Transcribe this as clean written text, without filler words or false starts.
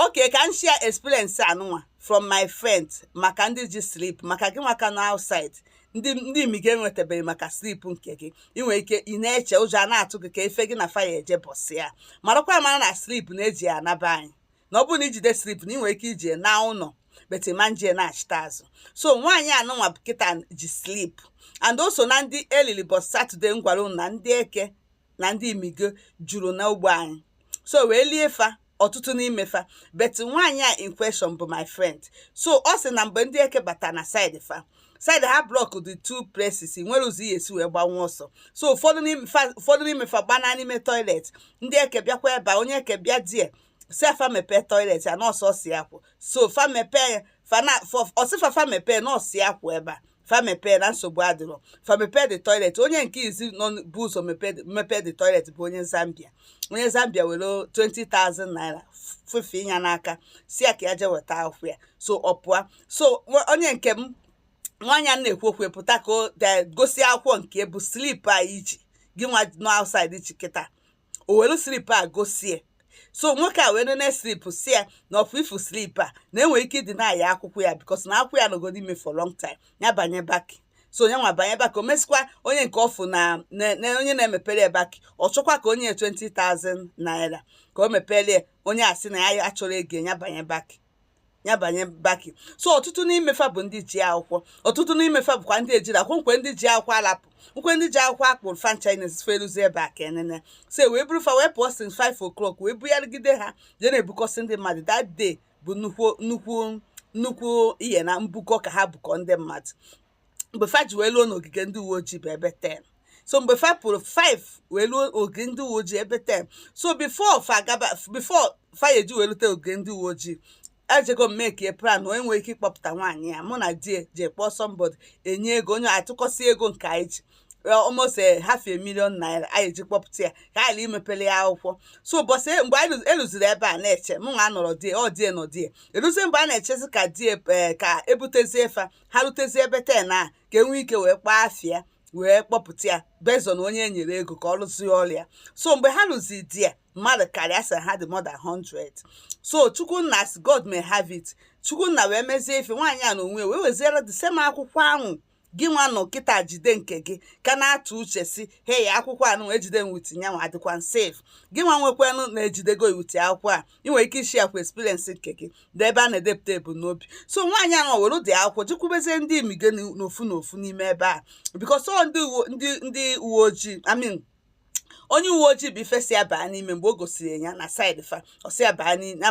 Okay, can share experience anụnwa from my friend maka ndị ji sleep maka gị maka na outside ndị imige nwetabeghị maka sleep nke gị inwe ike ị na-eche ụjọ a na-atụ gị ka ife gị na fire eje bọsị ya marakwa mara na sleep na-eji ya anaba anyị na ọ bụrụ na ijide sleep na inwe ike iji na ụlọ betimanje na-achịta azụ so nwaanyị anụnwa kịta ji sleep and also na ndị elili bọs Saturday ngwara na ndị eke na ndị imigo juru n'ugbo anyị so wee lie fa ọtụtụ n'ime fa but nwaanyị a in question bụ my friend so ọ sị na mgbe ndị eke bata na side ha block the two places nwere ụzọ ihe esi wee gbanwe ọsọ so ụfọdụ n'ime fa gbana n'ime toilet ndị eke bịakwa ebe onye eke bịa die si fa mepee toilet ya nọọsụ si akwụ so fa mepee fa mepee nọọsụ ya kwụ ebe a fa mepee na nsogbu adịrọ fa mepee the toilet onye nke izi nọ bụ ụzọ mepee the toilet bụ onye Zambia were 20,000 naira fefe ịnya n'aka si ya ka ya je weta akwụkwọ ya so ọ pụọ so onye nke m nwaanyị a na-ekwu okwu pụta ka o gosi akwụkwọ nke bụ slip a iji gị nwa nọ outside chikịta o were slip a gosie so nwoke a wee na slip si ya na ọfụ ifu slip a na-enwe ike ịdị na ya akwụkwọ ya because na akwụkwọ ya nọgo n'ime for long time ya banye baki so onye nwa banye baki o mesikwa onye nke ọfụ na onye na-emepere baki ọ chọkwa ka onye 20,000 naira ka o mepere onye asị na ya achọrọ ego ya banye baki so ọtụtụ n'ime fa bụ ndị ji akwụkwọ ọtụtụ n'ime fa bụkwa ndị ejiri akwụkwọ nkwe ndị ji akwụkwọ alapụ nkwe ndị ji akwụkwọ akpụrụ fan Chinese feluzi ebe a ka enene so wee buru fa wee pụọ since 5 o'clock wee buyarigide ha je na-ebukọsị ndị mmadụ that day bụ nnukwu ihe na mbukọ ka ha bukọ ndị mmadụ mgbe fa ji wee luo n'ogige ndị uwe ojii bụ ebe 10 so mgbe fa pụrụ 5 wee luo ogige ndị uwe ojii ebe 10 so before fa eji wee lute ogige ndị uwe ojii ejego m make plan onye nwere ike ịkpọpụta nwaanyị ya mụ na die je kpọọ somebody enye ego onye atụkọsị ego nke anyị ji almost $500,000 naira anyị eji kpọpụta ya ka anyị imepele ya akwụkwọ so ụbọchị mgbe anyị eluziri ebe a na-eche mụ nwa nọrọ die ọ die nọ die eluzie mgbe a na-echezi ka die ka ebutezie fa ha rutezie ebe 10 a ka enwee ike wee kpaa afịa wee kpọpụta ya bezon onye nyere ego ka ọ rụzie ọrụ ya so mgbe ha lụzi die mmadụ karịa sị ha dị more than 100 so Chukwunna si God may have it Chukwunna wee mezie ife nwaanyị a na onwe wee weziere the same akwụkwọ ahụ gị nwa nọ kịta jide nke gị ka na-atụ uche si hey akwụkwọ anụ ejide m wit nyanwa adịkwa safe gị nwa nwekwanụ na-ejidego iwute akwụkwọ a ị nwere ike ishi akwa experience nke gị dị ebe a na-edepụta ebumnobi so nwaanyị ahụ were dị akwụkwọ jikwubezie ndị imige n'ofu n'ime ebe a because ọ ndị uwe ojii onye uwe ojii bụ ife si abaa n'ime mgbe o gosiri ya na side fa ọ si abaa na